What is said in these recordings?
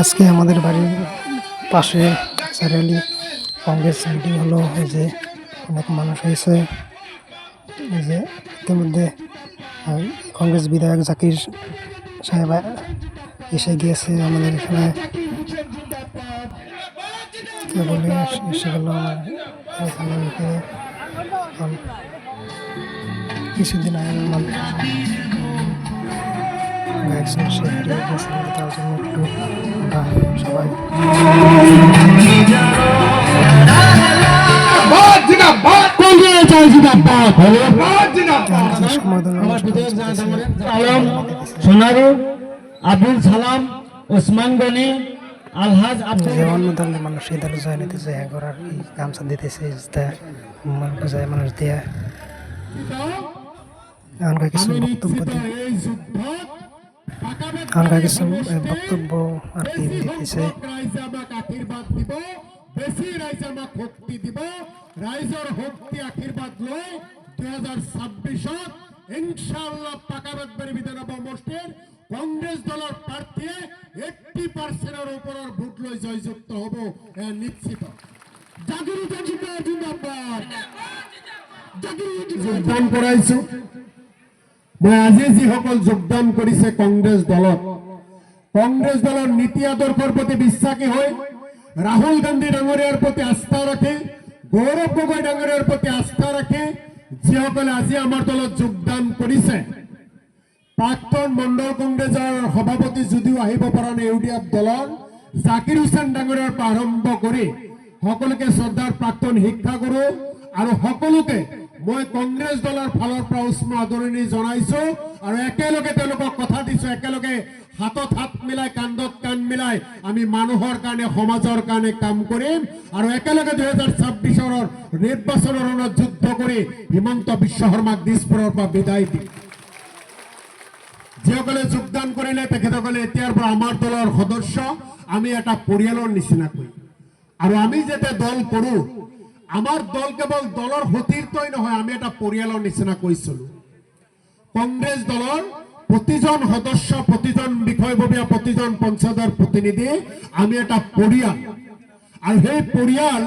আজকে আমাদের বাড়ির পাশে র্যালি কংগ্রেস মিটিং হলো। এই যে অনেক মানুষ হয়েছে। এই যে ইতিমধ্যে কংগ্রেস বিধায়ক জাকির সাহেব এসে গিয়েছে আমাদের এখানে। কে বলে এসে গেল আমার এখানে। কিছুদিন আগে আমার গায়ক সে হারিয়ে গেছে, তার জন্য একটু সবাই আব্দুল সালাম ওসমান গনি আলহাজ অন্য দলের মানুষ এই দলে জয় নিতেছে, করার গামছা দিতেছে মানুষ দিয়ে এখনকার কিছু বক্তব্য আর কি দিতেছে। বেশি রাইজে আমাক শক্তি দিব, ৰাইজৰ শক্তি আশীৰ্বাদ লৈ 2026 ইনশাআল্লাহ পাকাবাদবাড়ি বিধানসভা সমষ্টিৰ কংগ্ৰেছ দলৰ প্ৰাৰ্থীয়ে 80%ৰ ওপৰৰ ভোট লৈ জয়যুক্ত হ'ব, এয়া নিশ্চিত। যোগদান কৰাইছো মই আজি যিসকল যোগদান কৰিছে কংগ্ৰেছ দলৰ নীতি আদৰ্শৰ প্ৰতি বিশ্বাসী হৈ রাহুল গান্ধী ডাঙরিয়ার প্রতি আস্থা রাখে, গৌরব গগৈ ডাঙরিয়ার প্রতি আস্থা রাখে যিসকলে আজি আমার দলত যোগদান করেছে। প্ৰাক্তন মণ্ডল কংগ্ৰেছৰ সভাপতি যদিও আহিব পৰা নাই ইউডিএফ দলৰ জাকিৰ হুছেইন ডাঙৰীয়াৰ পৰা আৰম্ভ কৰি সকলোকে শ্ৰদ্ধাৰ প্ৰাক্তন শিক্ষাগুৰু আৰু সকলোকে মই কংগ্ৰেছ দলৰ ফালৰ পৰা উষ্ম আদৰণি জনাইছো আৰু একেলগে তেওঁলোকক কথা দিছো, একেলগে হাতত হাত মিলাই কান্ধত কান্ধ মিলাই আমি মানুহৰ কাৰণে সমাজৰ কাৰণে কাম কৰিম আৰু একেলগে 2026 নিৰ্বাচনৰ ৰণত যুদ্ধ কৰি হিমন্ত বিশ্ব শৰ্মাক দিছপুৰৰ পৰা বিদায় দিম। যিসকলে যোগদান কৰিলে তেখেতসকলে এতিয়াৰ পৰা আমাৰ দলৰ সদস্য, আমি এটা পৰিয়ালৰ নিচিনাকৈ। আৰু আমি যেতিয়া দল কৰোঁ, আমাৰ দল কেৱল দলৰ সতীৰ্থই নহয়, আমি এটা পৰিয়ালৰ নিচিনাকৈ চলোঁ। কংগ্ৰেছ দলৰ প্ৰতিজন সদস্য, প্ৰতিজন বিষয়ববীয়া, প্ৰতিজন পঞ্চায়তৰ প্ৰতিনিধি আমি এটা পৰিয়াল। আৰু সেই পৰিয়াল,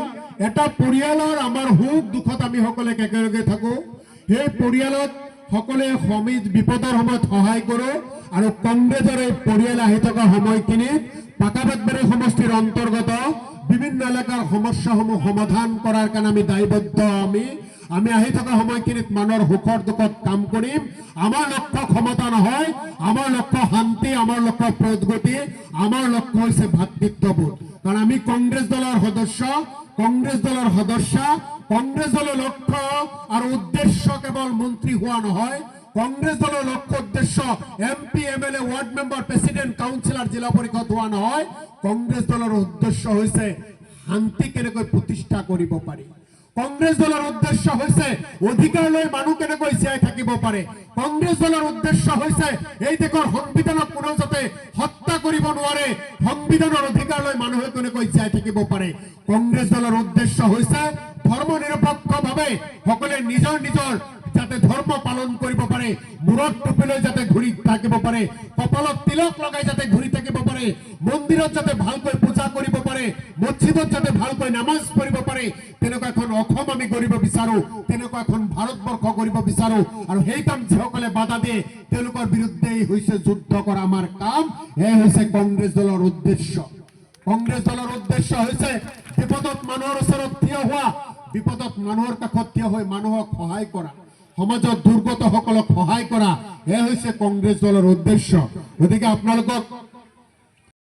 এটা পৰিয়ালৰ আমাৰ সুখ দুখত আমি সকলোৱে একেলগে থাকোঁ। সেই পৰিয়ালত সকলোৱে বিপদৰ সময়ত সহায় কৰোঁ আৰু কংগ্ৰেছৰ এই পৰিয়াল আহি থকা সময়খিনিত পাকাবাদবাড়ি সমষ্টিৰ অন্তৰ্গত বিভিন্ন এলেকাৰ সমস্যাসমূহ সমাধান কৰাৰ কাৰণে আমি দায়বদ্ধ। আমি আহি থকা সময়খিনিত মানুহৰ সুখৰ দুখত কাম কৰিম। আমাৰ লক্ষ্য ক্ষমতা নহয়, আমাৰ লক্ষ্য শান্তি, আমাৰ লক্ষ্য প্ৰগতি, আমাৰ লক্ষ্য হৈছে ভাতৃত্ববোধ। কাৰণ আমি কংগ্ৰেছ দলৰ সদস্য, কংগ্ৰেছ দলৰ লক্ষ্য আৰু উদ্দেশ্য কেৱল মন্ত্ৰী হোৱা নহয়। কংগ্ৰেছ দলৰ লক্ষ্য উদ্দেশ্য MP, MLA, ward member, president, councillor, Zila Parishad হওয়া নহয়। কংগ্ৰেছ দলৰ উদ্দেশ্য হৈছে শান্তি কেনেকৈ প্ৰতিষ্ঠা কৰিব পাৰি। কংগ্ৰেছ দলৰ উদ্দেশ্য হৈছে অধিকাৰ লৈ মানুহ কেনেকৈ জীয়াই থাকিব পাৰে। কংগ্ৰেছ দলৰ উদ্দেশ্য হৈছে এই দেশৰ সংবিধানক কোনো যাতে হত্যা কৰিব নোৱাৰে, সংবিধানৰ অধিকাৰ লৈ মানুহে কেনেকৈ জীয়াই থাকিব পাৰে। কংগ্ৰেছ দলৰ উদ্দেশ্য হৈছে ধৰ্ম নিৰপেক্ষভাৱে সকলোৱে নিজৰ নিজৰ যাতে ধৰ্ম পালন কৰিব পাৰে, মূৰত টুপি লৈ যাতে ঘূৰি থাকিব পাৰে, কপালত তিলক লগাই যাতে ঘূৰি থাকিব পাৰে, মন্দিৰত যাতে ভালকৈ পূজা কৰিব পাৰে, মছজিদত যাতে ভালকৈ নামাজ পঢ়িব পাৰে, তেনেকুৱা এখন অসম আমি কৰিব বিচাৰো, তেনেকুৱা এখন ভাৰতবৰ্ষ কৰিব বিচাৰো। আৰু সেই কাম যিসকলে বাধা দিয়ে তেওঁলোকৰ বিৰুদ্ধে হৈছে যুদ্ধ কৰা আমাৰ কাম। এই হৈছে কংগ্ৰেছ দলৰ উদ্দেশ্য। কংগ্ৰেছ দলৰ উদ্দেশ্য হৈছে বিপদত মানুহৰ ওচৰত থিয় হোৱা, বিপদত মানুহৰ কাষত থিয় হৈ মানুহক সহায় কৰা, সমাজত দুৰ্গত সকলক সহায় কৰা। এয়া হৈছে কংগ্ৰেছ দলৰ উদ্দেশ্য। গতিকে আপোনালোকক